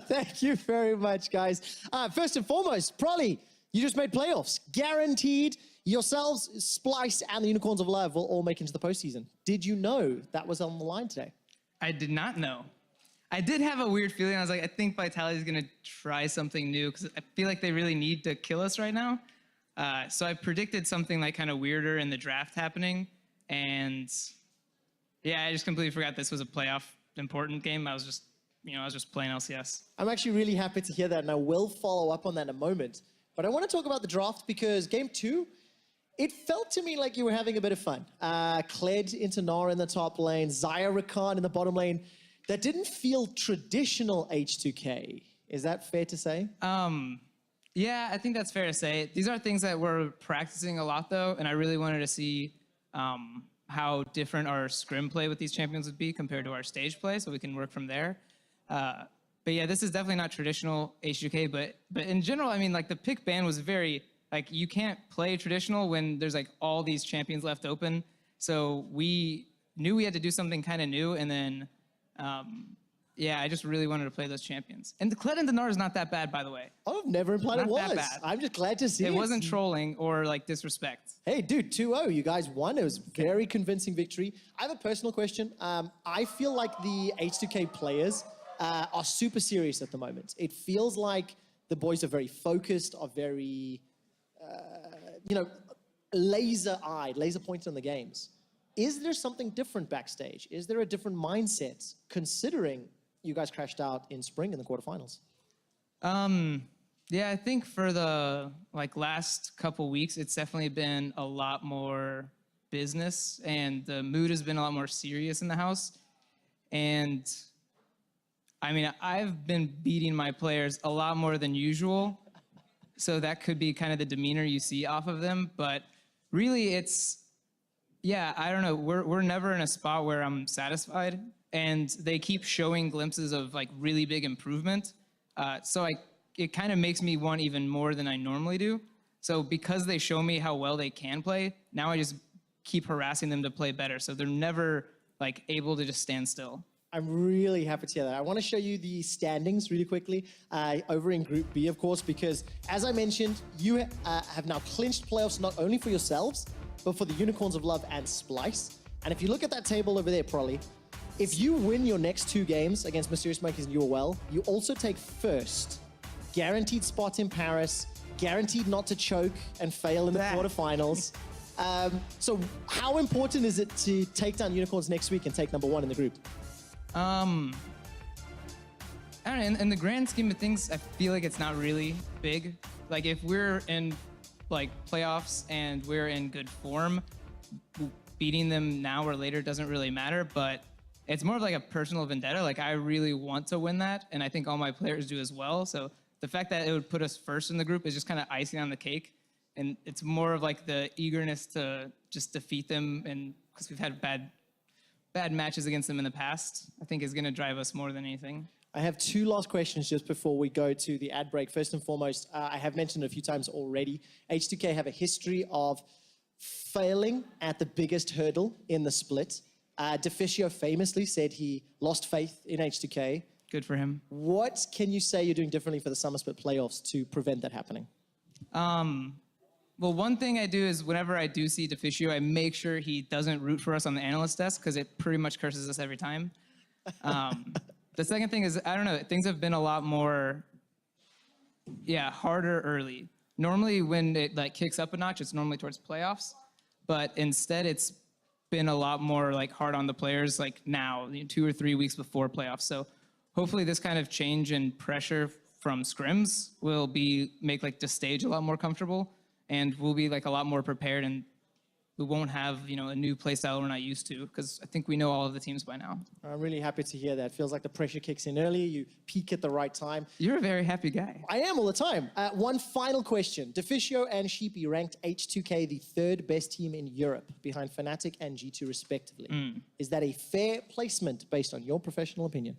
Thank you very much, guys. First and foremost, Prolly, you just made playoffs. Guaranteed yourselves, Splice, and the Unicorns of Love will all make into the postseason. Did you know that was on the line today? I did not know. I did have a weird feeling. I was like, I think Vitality is going to try something new because I feel like they really need to kill us right now. So I predicted something like kind of weirder in the draft happening. And yeah, I just completely forgot this was a playoff important game. I was just playing LCS. I'm actually really happy to hear that, and I will follow up on that in a moment. But I want to talk about the draft because game 2, it felt to me like you were having a bit of fun. Kled into Nara in the top lane, Xayah Rakan in the bottom lane. That didn't feel traditional H2K. Is that fair to say? Yeah, I think that's fair to say. These are things that we're practicing a lot, though, and I really wanted to see how different our scrim play with these champions would be compared to our stage play, so we can work from there. But yeah, this is definitely not traditional H2K, but in general, I mean, like the pick ban was very, like you can't play traditional when there's like all these champions left open. So we knew we had to do something kind of new, and then yeah, I just really wanted to play those champions. And the Kled and Dinar is not that bad, by the way. I've never implied it was. Not that bad. I'm just glad to see it. It wasn't trolling or like disrespect. Hey, dude, 2-0. You guys won. It was a very convincing victory. I have a personal question. I feel like the H2K players are super serious at the moment. It feels like the boys are very focused, are very, laser-eyed, laser-pointed on the games. Is there something different backstage? Is there a different mindset considering you guys crashed out in spring in the quarterfinals? Yeah, I think for the last couple weeks, it's definitely been a lot more business, and the mood has been a lot more serious in the house. And I mean, I've been beating my players a lot more than usual, so that could be kind of the demeanor you see off of them. But really, it's, yeah, I don't know. We're never in a spot where I'm satisfied, and they keep showing glimpses of like really big improvement. So it kind of makes me want even more than I normally do. So because they show me how well they can play, now I just keep harassing them to play better. So they're never like able to just stand still. I'm really happy to hear that. I want to show you the standings really quickly over in Group B, of course, because as I mentioned, you have now clinched playoffs not only for yourselves, but for the Unicorns of Love and Splice. And if you look at that table over there, Prolly, if you win your next 2 games against Mysterious Monkeys and UOL, you also take first. Guaranteed spot in Paris, guaranteed not to choke and fail in the quarterfinals. So how important is it to take down Unicorns next week and take number 1 in the group? I don't know, in the grand scheme of things, I feel like it's not really big. Like if we're in like playoffs and we're in good form, beating them now or later doesn't really matter, but it's more of like a personal vendetta. Like I really want to win that, and I think all my players do as well. So the fact that it would put us first in the group is just kind of icing on the cake. And it's more of like the eagerness to just defeat them, and because we've had bad matches against them in the past, I think is going to drive us more than anything. I have 2 last questions just before we go to the ad break. First and foremost, I have mentioned it a few times already, H2K have a history of failing at the biggest hurdle in the split. Deficio famously said he lost faith in H2K. Good for him. What can you say you're doing differently for the Summer Split playoffs to prevent that happening? Well, one thing I do is whenever I do see Deficio, I make sure he doesn't root for us on the analyst desk because it pretty much curses us every time. The second thing is, I don't know, things have been a lot more, harder early. Normally when it like kicks up a notch, it's normally towards playoffs, but instead it's been a lot more like hard on the players like now, 2 or 3 weeks before playoffs. So hopefully this kind of change in pressure from scrims will make like the stage a lot more comfortable, and we'll be like a lot more prepared, and we won't have, a new play style we're not used to, because I think we know all of the teams by now. I'm really happy to hear that. Feels like the pressure kicks in early, you peak at the right time. You're a very happy guy. I am all the time. One final question. Deficio and Sheepy ranked H2K the 3rd best team in Europe, behind Fnatic and G2 respectively. Is that a fair placement based on your professional opinion?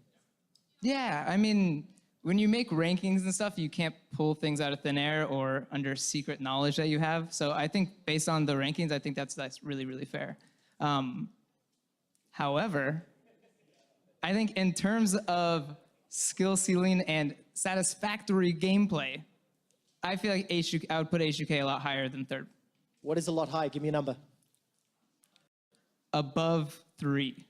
Yeah, I mean, when you make rankings and stuff, you can't pull things out of thin air or under secret knowledge that you have. So I think based on the rankings, I think that's really, really fair. However, I think in terms of skill ceiling, and satisfactory gameplay, I feel like I would put H2K a lot higher than third. What is a lot high? Give me a number. Above 3.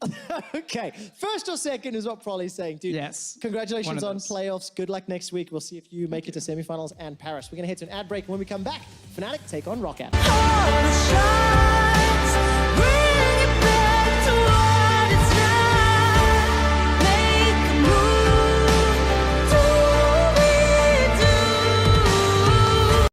Okay, first or second is what Prolly's saying, dude. Yes. Congratulations on those. playoffs. Good luck next week. We'll see if you make it to semifinals and Paris. We're going to head to an ad break. When we come back, Fnatic take on Rockout.